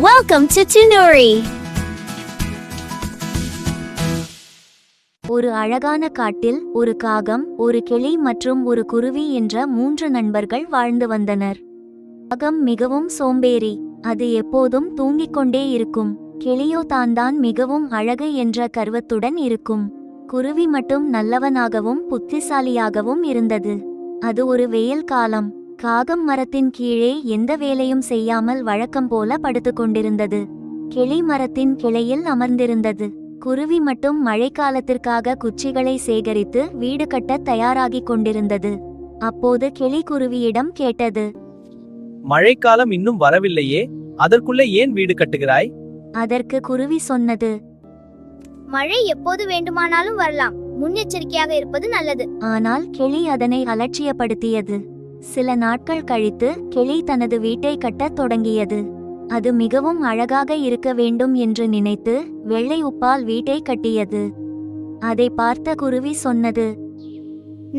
Welcome to Tunuri. ஒரு அழகான காட்டில் ஒரு காகம், ஒரு கிளி மற்றும் ஒரு குருவி என்ற 3 நண்பர்கள் வாழ்ந்து வந்தனர். காகம் மிகவும் சோம்பேறி, அது எப்போதும் தூங்கிக் கொண்டே இருக்கும். கிளியோ தான் மிகவும் அழகு என்ற கர்வத்துடன் இருக்கும். குருவி மட்டும் நல்லவனாகவும் புத்திசாலியாகவும் இருந்தது. அது ஒரு வெயில் காலம். காகம் மரத்தின் கீழே எந்த வேலையும் செய்யாமல் வழக்கம் போல படுத்துக் கொண்டிருந்தது. கிளி மரத்தின் கிளையில் அமர்ந்திருந்தது. குருவி மட்டும் மழைக்காலத்திற்காக குச்சிகளை சேகரித்து வீடு கட்ட தயாராகிக் கொண்டிருந்தது. அப்போது கிளி குருவியிடம் கேட்டது, மழைக்காலம் இன்னும் வரவில்லையே, அதற்குள்ளே ஏன் வீடு கட்டுகிறாய்? அதற்கு குருவி சொன்னது, மழை எப்போது வேண்டுமானாலும் வரலாம், முன்னெச்சரிக்கையாக இருப்பது நல்லது. ஆனால் கிளி அதனை அலட்சியப்படுத்தியது. சில நாட்கள் கழித்து கிளி தனது வீட்டை கட்டத் தொடங்கியது. அது மிகவும் அழகாக இருக்க வேண்டும் என்று நினைத்து வெள்ளை உப்பால் வீட்டை கட்டியது. அதை பார்த்த குருவி சொன்னது,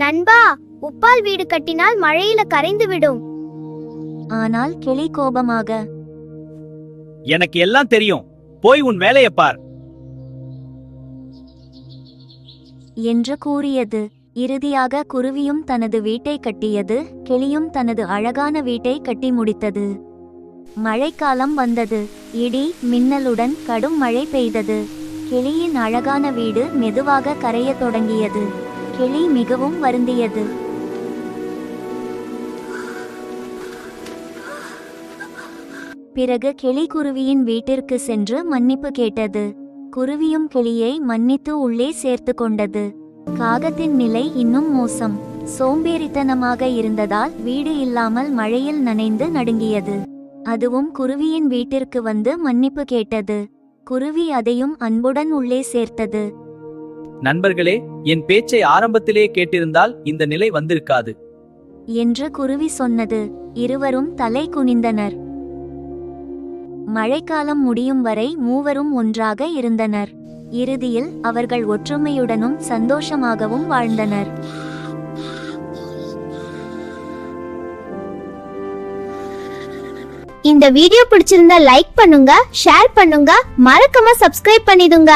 நண்பா, உப்பால் வீடு கட்டினால் மழையில கரைந்து விடும். ஆனால் கிளி கோபமாக, எனக்கு எல்லாம் தெரியும், போய் உன் வேலையை பார் என்று கூறியது. இறுதியாக குருவியும் தனது வீட்டை கட்டியது, கிளியும் தனது அழகான வீட்டை கட்டி முடித்தது. மழைக்காலம் வந்தது. இடி மின்னலுடன் கடும் மழை பெய்தது. கிளியின் அழகான வீடு மெதுவாக கரையத் தொடங்கியது. கிளி மிகவும் வருந்தியது. பிறகு கிளி குருவியின் வீட்டிற்கு சென்று மன்னிப்பு கேட்டது. குருவியும் கிளியை மன்னித்து உள்ளே சேர்த்து கொண்டது. காகத்தின் நிலை இன்னும் மோசம். சோம்பேறித்தனமாக இருந்ததால் வீடு இல்லாமல் மழையில் நனைந்து நடுங்கியது. அதுவும் குருவியின் வீட்டிற்கு வந்து மன்னிப்பு கேட்டது. குருவி அதையும் அன்புடன் உள்ளே சேர்த்தது. நண்பர்களே, என் பேச்சை ஆரம்பத்திலே கேட்டிருந்தால் இந்த நிலை வந்திருக்காது என்று குருவி சொன்னது. இருவரும் தலை குனிந்தனர். மழைக்காலம் முடியும் வரை மூவரும் ஒன்றாக இருந்தனர். இறுதியில் அவர்கள் ஒற்றுமையுடனும் சந்தோஷமாகவும் வாழ்ந்தனர். இந்த வீடியோ பிடிச்சிருந்தா லைக் பண்ணுங்க, ஷேர் பண்ணுங்க, மறக்காம சப்ஸ்கிரைப் பண்ணிடுங்க.